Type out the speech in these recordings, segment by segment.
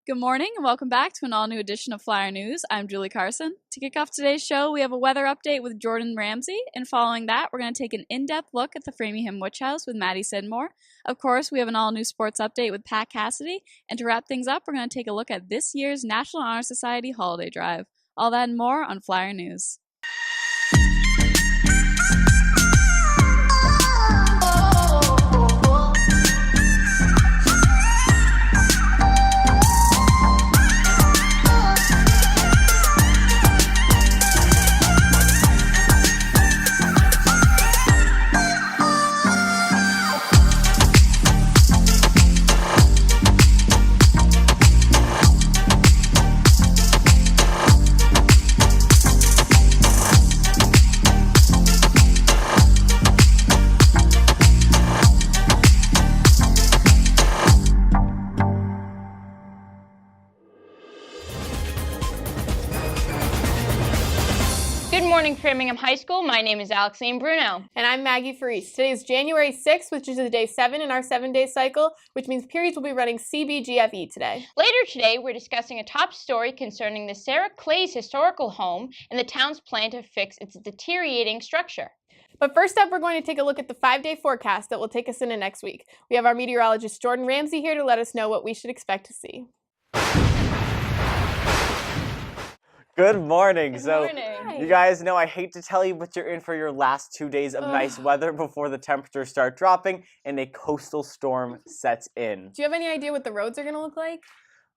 Good morning and welcome back to an all-new edition of Flyer News. I'm Julie Carson. To kick off today's show, we have a weather update with Jordan Ramsey, and following that, we're going to take an in-depth look at the Framingham Witch House with Maddie Sidmore. Of course, we have an all-new sports update with Pat Cassidy, and to wrap things up, we're going to take a look at this year's National Honor Society Holiday Drive. All that and more on Flyer News. Good morning, Framingham High School. My name is Alexine Bruno. And I'm Maggie Faris. Today is January 6th, which is the day 7 in our 7-day cycle, which means periods will be running CBGFE today. Later today, we're discussing a top story concerning the Sarah Clay's historical home and the town's plan to fix its deteriorating structure. But first up, we're going to take a look at the 5-day forecast that will take us into next week. We have our meteorologist Jordan Ramsey here to let us know what we should expect to see. Good morning. Good So, morning. you guys know I hate to tell you, but you're in for your last 2 days of nice weather before the temperatures start dropping and a coastal storm sets in. Do you have any idea what the roads are going to look like?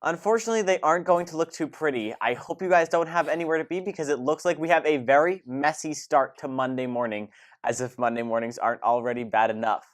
Unfortunately, they aren't going to look too pretty. I hope you guys don't have anywhere to be because it looks like we have a very messy start to Monday morning, as if Monday mornings aren't already bad enough.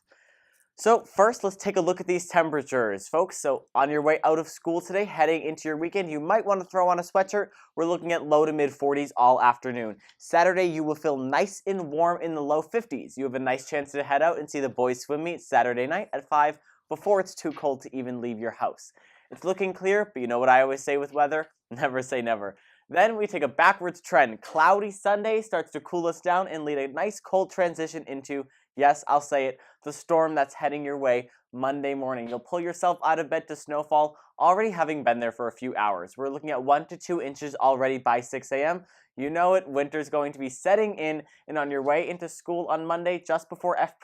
So first, let's take a look at these temperatures, folks. So on your way out of school today, heading into your weekend, you might want to throw on a sweatshirt. We're looking at low to mid 40s all afternoon. Saturday, you will feel nice and warm in the low 50s. You have a nice chance to head out and see the boys swim meet Saturday night at 5 before it's too cold to even leave your house. It's looking clear, but you know what I always say with weather? Never say never. Then we take a backwards trend. Cloudy Sunday starts to cool us down and lead a nice cold transition into, yes, I'll say it, the storm that's heading your way Monday morning. You'll pull yourself out of bed to snowfall, already having been there for a few hours. We're looking at 1 to 2 inches already by 6 a.m. You know it, winter's going to be setting in, and on your way into school on Monday, just before F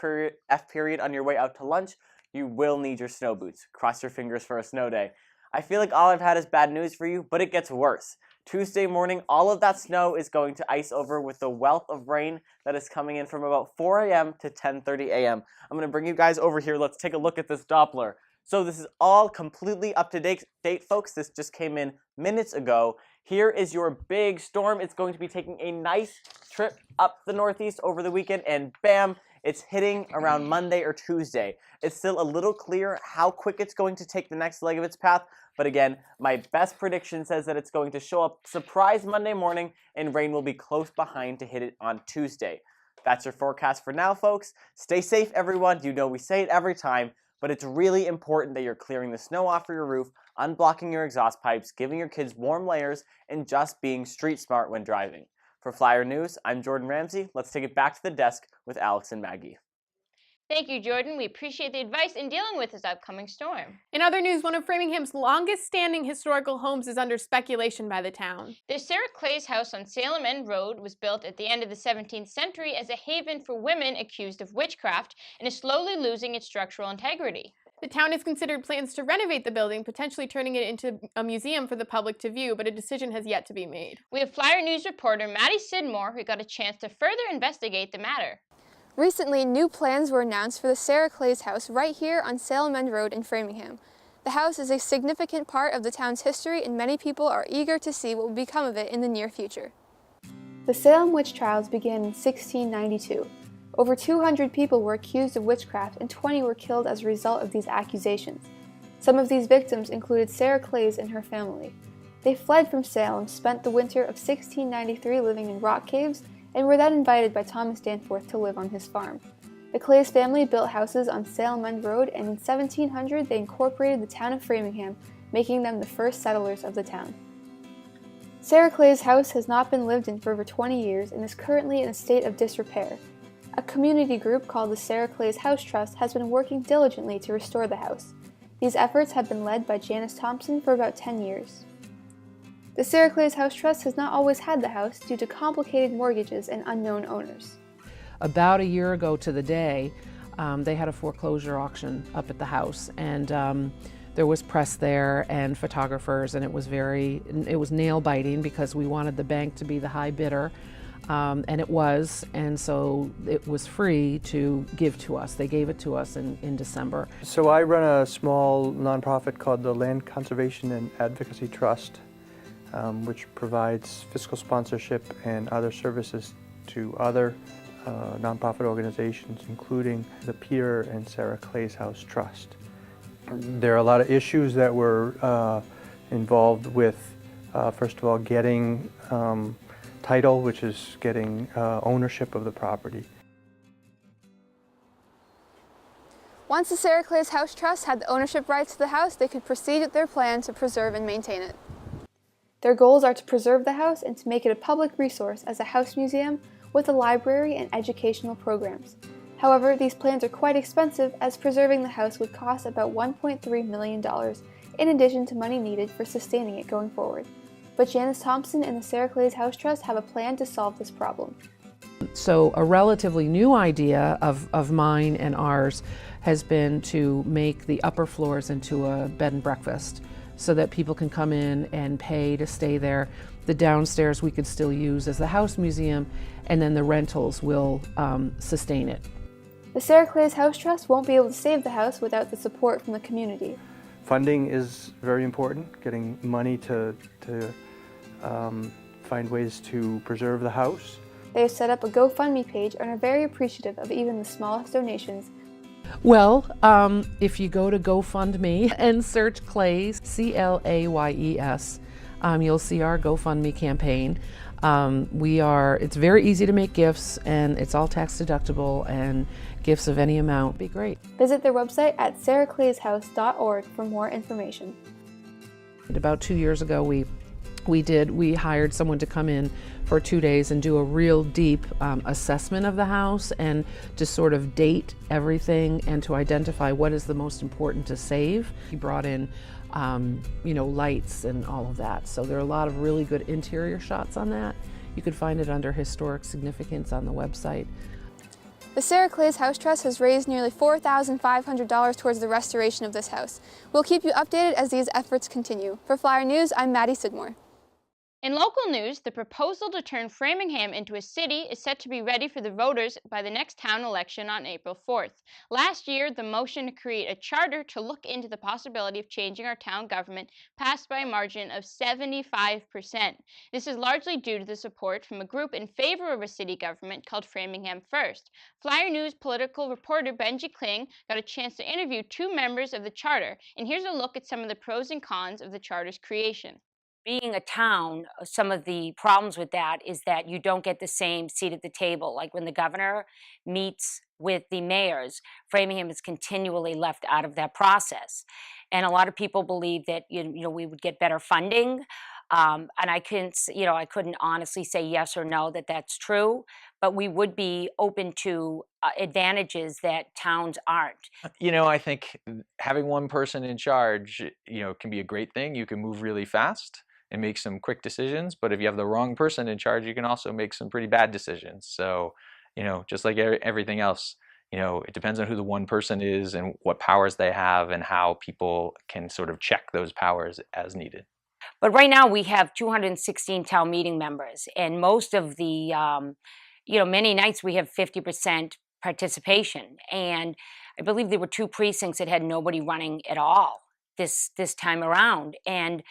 period on your way out to lunch, you will need your snow boots. Cross your fingers for a snow day. I feel like all I've had is bad news for you, but it gets worse. Tuesday morning, all of that snow is going to ice over with the wealth of rain that is coming in from about 4 a.m. to 10:30 a.m. I'm going to bring you guys over here. Let's take a look at this Doppler. So this is all completely up to date, folks. This just came in minutes ago. Here is your big storm. It's going to be taking a nice trip up the northeast over the weekend, and bam, it's hitting around Monday or Tuesday. It's still a little clear how quick it's going to take the next leg of its path, but again, my best prediction says that it's going to show up surprise Monday morning, and rain will be close behind to hit it on Tuesday. That's your forecast for now, folks. Stay safe, everyone. You know we say it every time, but it's really important that you're clearing the snow off your roof, unblocking your exhaust pipes, giving your kids warm layers, and just being street smart when driving. For Flyer News, I'm Jordan Ramsey. Let's take it back to the desk with Alex and Maggie. Thank you, Jordan. We appreciate the advice in dealing with this upcoming storm. In other news, one of Framingham's longest-standing historical homes is under speculation by the town. The Sarah Clay's house on Salem End Road was built at the end of the 17th century as a haven for women accused of witchcraft and is slowly losing its structural integrity. The town has considered plans to renovate the building, potentially turning it into a museum for the public to view, but a decision has yet to be made. We have Flyer News reporter Maddie Sidmore, who got a chance to further investigate the matter. Recently, new plans were announced for the Sarah Clay's house right here on Salem End Road in Framingham. The house is a significant part of the town's history, and many people are eager to see what will become of it in the near future. The Salem witch trials began in 1692. Over 200 people were accused of witchcraft, and 20 were killed as a result of these accusations. Some of these victims included Sarah Clay's and her family. They fled from Salem, spent the winter of 1693 living in rock caves, and were then invited by Thomas Danforth to live on his farm. The Clay's family built houses on Salem End Road, and in 1700 they incorporated the town of Framingham, making them the first settlers of the town. Sarah Clay's house has not been lived in for over 20 years and is currently in a state of disrepair. A community group called the Sarah Clay's House Trust has been working diligently to restore the house. These efforts have been led by Janice Thompson for about 10 years. The Sarah Clays House Trust has not always had the house due to complicated mortgages and unknown owners. About a year ago to the day, they had a foreclosure auction up at the house, and there was press there and photographers, and it was nail biting because we wanted the bank to be the high bidder, and it was, and so it was free to give to us. They gave it to us in December. So I run a small nonprofit called the Land Conservation and Advocacy Trust, which provides fiscal sponsorship and other services to other nonprofit organizations, including the Peter and Sarah Clays House Trust. There are a lot of issues that were involved with, first of all, getting title, which is getting ownership of the property. Once the Sarah Clays House Trust had the ownership rights to the house, they could proceed with their plan to preserve and maintain it. Their goals are to preserve the house and to make it a public resource as a house museum with a library and educational programs. However, these plans are quite expensive, as preserving the house would cost about $1.3 million, in addition to money needed for sustaining it going forward. But Janice Thompson and the Sarah Clays House Trust have a plan to solve this problem. So a relatively new idea of mine and ours has been to make the upper floors into a bed and breakfast, so that people can come in and pay to stay there. The downstairs we could still use as the house museum, and then the rentals will sustain it. The Sarah Clays House Trust won't be able to save the house without the support from the community. Funding is very important, getting money to find ways to preserve the house. They have set up a GoFundMe page and are very appreciative of even the smallest donations. Well, if you go to GoFundMe and search Clays, C-L-A-Y-E-S, you'll see our GoFundMe campaign. It's very easy to make gifts, and it's all tax deductible, and gifts of any amount would be great. Visit their website at sarahclayshouse.org for more information. About 2 years ago, we hired someone to come in for 2 days and do a real deep assessment of the house, and to sort of date everything and to identify what is the most important to save. He brought in lights and all of that. So there are a lot of really good interior shots on that. You could find it under historic significance on the website. The Sarah Clays House Trust has raised nearly $4,500 towards the restoration of this house. We'll keep you updated as these efforts continue. For Flyer News, I'm Maddie Sidmore. In local news, the proposal to turn Framingham into a city is set to be ready for the voters by the next town election on April 4th. Last year, the motion to create a charter to look into the possibility of changing our town government passed by a margin of 75%. This is largely due to the support from a group in favor of a city government called Framingham First. Flyer News political reporter Benji Kling got a chance to interview 2 members of the charter, and here's a look at some of the pros and cons of the charter's creation. Being a town, some of the problems with that is that you don't get the same seat at the table. Like when the governor meets with the mayors, Framingham is continually left out of that process. And a lot of people believe that we would get better funding. And I couldn't honestly say yes or no that that's true, but we would be open to advantages that towns aren't. I think having one person in charge, can be a great thing. You can move really fast and make some quick decisions, but if you have the wrong person in charge, you can also make some pretty bad decisions. So, just like everything else, it depends on who the one person is and what powers they have and how people can sort of check those powers as needed. But right now we have 216 town meeting members, and most of the, many nights we have 50% participation. And I believe there were 2 precincts that had nobody running at all this time around. And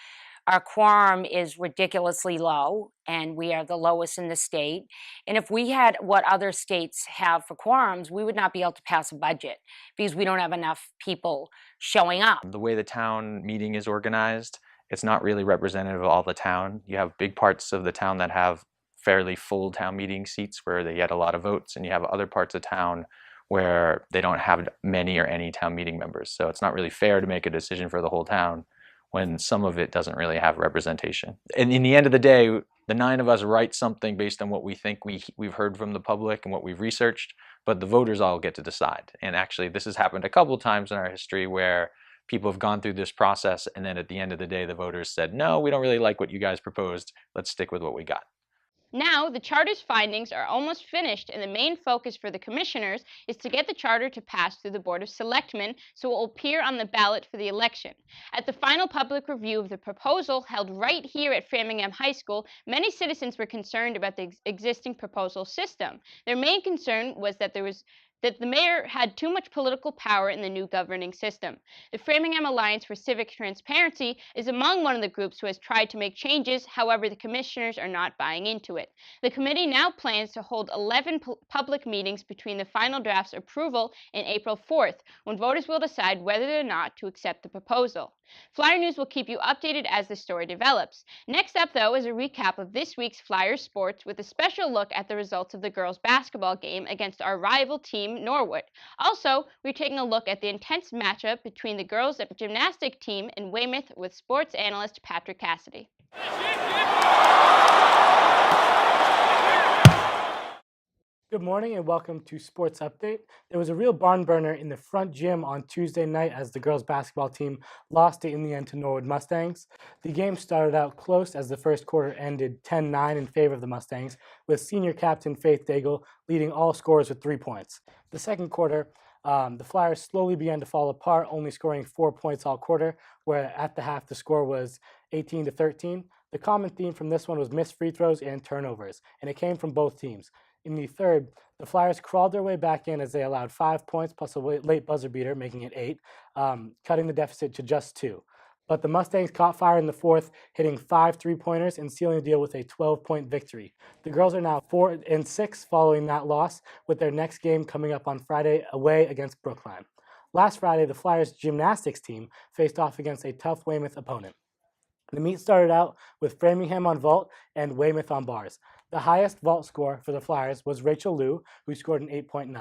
our quorum is ridiculously low, and we are the lowest in the state. And if we had what other states have for quorums, we would not be able to pass a budget because we don't have enough people showing up. The way the town meeting is organized, it's not really representative of all the town. You have big parts of the town that have fairly full town meeting seats where they get a lot of votes, and you have other parts of town where they don't have many or any town meeting members. So it's not really fair to make a decision for the whole town when some of it doesn't really have representation. And in the end of the day, the 9 of us write something based on what we think we've heard from the public and what we've researched, but the voters all get to decide. And actually, this has happened a couple times in our history where people have gone through this process, and then at the end of the day, the voters said, no, we don't really like what you guys proposed. Let's stick with what we got. Now, the charter's findings are almost finished, and the main focus for the commissioners is to get the charter to pass through the Board of Selectmen so it will appear on the ballot for the election. At the final public review of the proposal held right here at Framingham High School, many citizens were concerned about the existing proposal system. Their main concern was that the mayor had too much political power in the new governing system. The Framingham Alliance for Civic Transparency is among one of the groups who has tried to make changes. However, the commissioners are not buying into it. The committee now plans to hold 11 public meetings between the final draft's approval and April 4th, when voters will decide whether or not to accept the proposal. Flyer News will keep you updated as the story develops. Next up, though, is a recap of this week's Flyers sports with a special look at the results of the girls' basketball game against our rival team, Norwood. Also, we're taking a look at the intense matchup between the girls' gymnastic team and Weymouth with sports analyst Patrick Cassidy. Good morning and welcome to Sports Update. There was a real barn burner in the front gym on Tuesday night as the girls basketball team lost it in the end to Norwood Mustangs. The game started out close as the first quarter ended 10-9 in favor of the Mustangs, with senior captain Faith Daigle leading all scorers with 3 points. The second quarter, the Flyers slowly began to fall apart, only scoring 4 points all quarter, where at the half the score was 18-13. The common theme from this one was missed free throws and turnovers, and it came from both teams. In the third, the Flyers crawled their way back in as they allowed 5 points plus a late buzzer beater, making it 8, cutting the deficit to just 2. But the Mustangs caught fire in the fourth, hitting 5 3-pointers and sealing the deal with a 12-point victory. The girls are now 4-6 following that loss, with their next game coming up on Friday away against Brookline. Last Friday, the Flyers gymnastics team faced off against a tough Weymouth opponent. The meet started out with Framingham on vault and Weymouth on bars. The highest vault score for the Flyers was Rachel Liu, who scored an 8.9.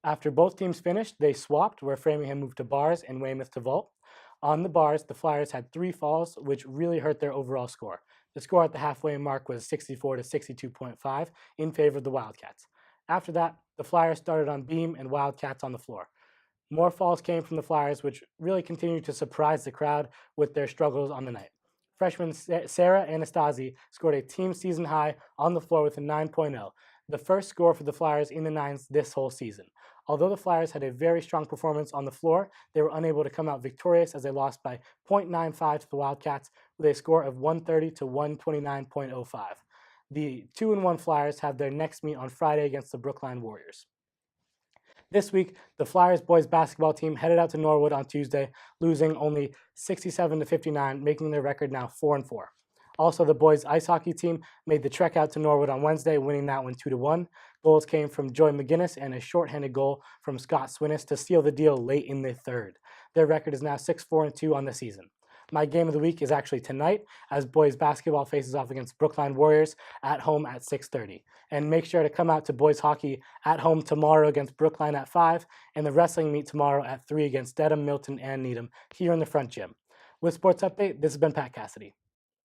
After both teams finished, they swapped, where Framingham moved to bars and Weymouth to vault. On the bars, the Flyers had 3 falls, which really hurt their overall score. The score at the halfway mark was 64-62.5 in favor of the Wildcats. After that, the Flyers started on beam and Wildcats on the floor. More falls came from the Flyers, which really continued to surprise the crowd with their struggles on the night. Freshman Sarah Anastasi scored a team season high on the floor with a 9.0, the first score for the Flyers in the nines this whole season. Although the Flyers had a very strong performance on the floor, they were unable to come out victorious as they lost by 0.95 to the Wildcats with a score of 130 to 129.05. The 2-1 Flyers have their next meet on Friday against the Brookline Warriors. This week, the Flyers boys basketball team headed out to Norwood on Tuesday, losing only 67-59, making their record now 4-4. Also, the boys ice hockey team made the trek out to Norwood on Wednesday, winning that one 2-1. Goals came from Joy McGinnis and a shorthanded goal from Scott Swinnis to seal the deal late in the third. Their record is now 6-4-2 on the season. My game of the week is actually tonight, as boys basketball faces off against Brookline Warriors at home at 6:30. And make sure to come out to boys hockey at home tomorrow against Brookline at 5, and the wrestling meet tomorrow at 3 against Dedham, Milton, and Needham here in the front gym. With Sports Update, this has been Pat Cassidy.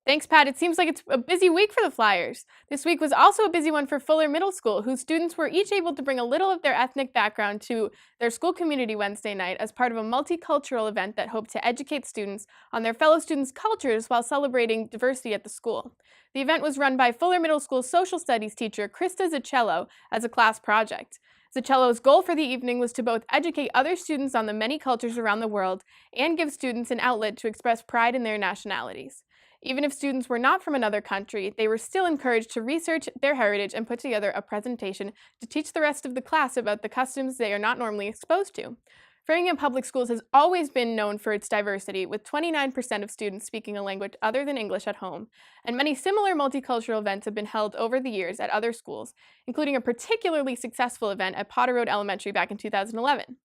Thanks, Pat. It seems like it's a busy week for the Flyers. This week was also a busy one for Fuller Middle School, whose students were each able to bring a little of their ethnic background to their school community Wednesday night as part of a multicultural event that hoped to educate students on their fellow students' cultures while celebrating diversity at the school. The event was run by Fuller Middle School social studies teacher Krista Zaccello as a class project. Zaccello's goal for the evening was to both educate other students on the many cultures around the world and give students an outlet to express pride in their nationalities. Even if students were not from another country, they were still encouraged to research their heritage and put together a presentation to teach the rest of the class about the customs they are not normally exposed to. Framingham Public Schools has always been known for its diversity, with 29% of students speaking a language other than English at home, and many similar multicultural events have been held over the years at other schools, including a particularly successful event at Potter Road Elementary back in 2011.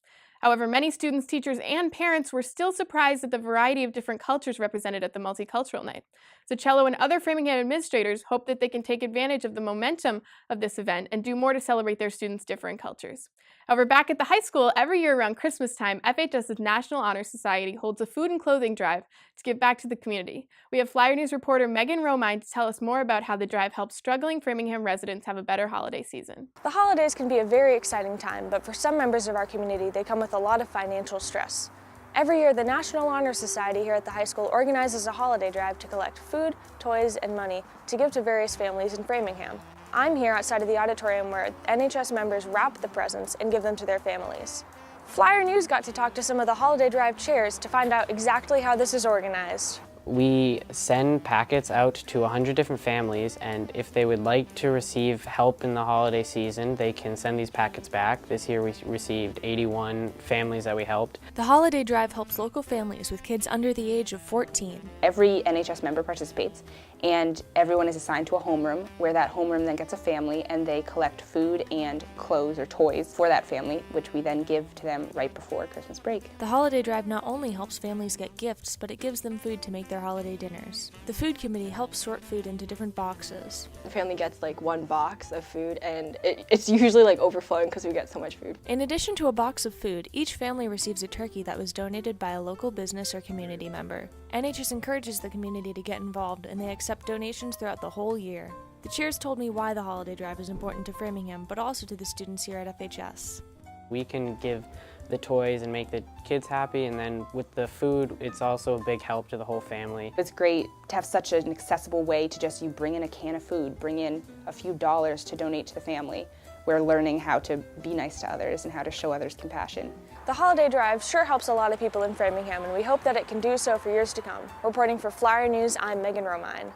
However, many students, teachers, and parents were still surprised at the variety of different cultures represented at the Multicultural Night. Zaccello and other Framingham administrators hope that they can take advantage of the momentum of this event and do more to celebrate their students' different cultures. However, back at the high school, every year around Christmas time, FHS's National Honor Society holds a food and clothing drive to give back to the community. We have Flyer News reporter Megan Romine to tell us more about how the drive helps struggling Framingham residents have a better holiday season. The holidays can be a very exciting time, but for some members of our community, they come with a lot of financial stress. Every year, the National Honor Society here at the high school organizes a holiday drive to collect food, toys, and money to give to various families in Framingham. I'm here outside of the auditorium where NHS members wrap the presents and give them to their families. Flyer News got to talk to some of the holiday drive chairs to find out exactly how this is organized. We send packets out to 100 different families, and if they would like to receive help in the holiday season, they can send these packets back. This year we received 81 families that we helped. The holiday drive helps local families with kids under the age of 14. Every NHS member participates, and everyone is assigned to a homeroom, where that homeroom then gets a family, and they collect food and clothes or toys for that family, which we then give to them right before Christmas break. The holiday drive not only helps families get gifts, but it gives them food to make their holiday dinners. The food committee helps sort food into different boxes. The family gets like one box of food, and it's usually like overflowing because we get so much food. In addition to a box of food, each family receives a turkey that was donated by a local business or community member. NHS encourages the community to get involved, and they accept donations throughout the whole year. The cheers told me why the holiday drive is important to Framingham, but also to the students here at FHS. We can give the toys and make the kids happy, and then with the food, it's also a big help to the whole family. It's great to have such an accessible way to just, you bring in a can of food, bring in a few dollars to donate to the family. We're learning how to be nice to others and how to show others compassion. The holiday drive sure helps a lot of people in Framingham, and we hope that it can do so for years to come. Reporting for Flyer News, I'm Megan Romine.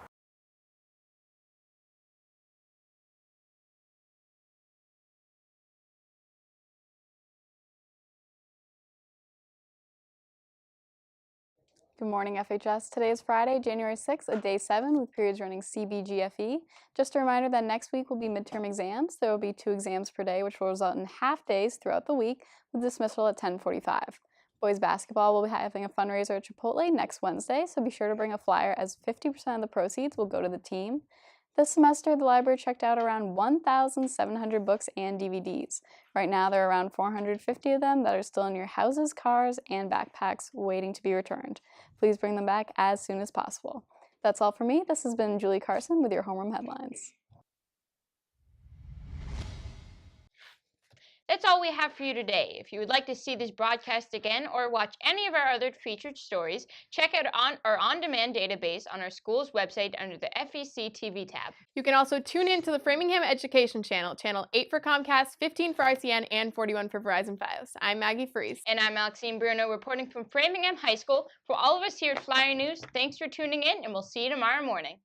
Good morning, FHS. Today is Friday, January 6th, a day 7 with periods running CBGFE. Just a reminder that next week will be midterm exams. There will be 2 exams per day, which will result in half days throughout the week with dismissal at 10:45. Boys basketball will be having a fundraiser at Chipotle next Wednesday, so be sure to bring a flyer as 50% of the proceeds will go to the team. This semester, the library checked out around 1,700 books and DVDs. Right now, there are around 450 of them that are still in your houses, cars, and backpacks waiting to be returned. Please bring them back as soon as possible. That's all for me. This has been Julie Carson with your homeroom headlines. That's all we have for you today. If you would like to see this broadcast again or watch any of our other featured stories, check out our on-demand database on our school's website under the FEC TV tab. You can also tune in to the Framingham Education Channel, Channel 8 for Comcast, 15 for RCN, and 41 for Verizon Fios. I'm Maggie Fries. And I'm Maxine Bruno reporting from Framingham High School. For all of us here at Flyer News, thanks for tuning in, and we'll see you tomorrow morning.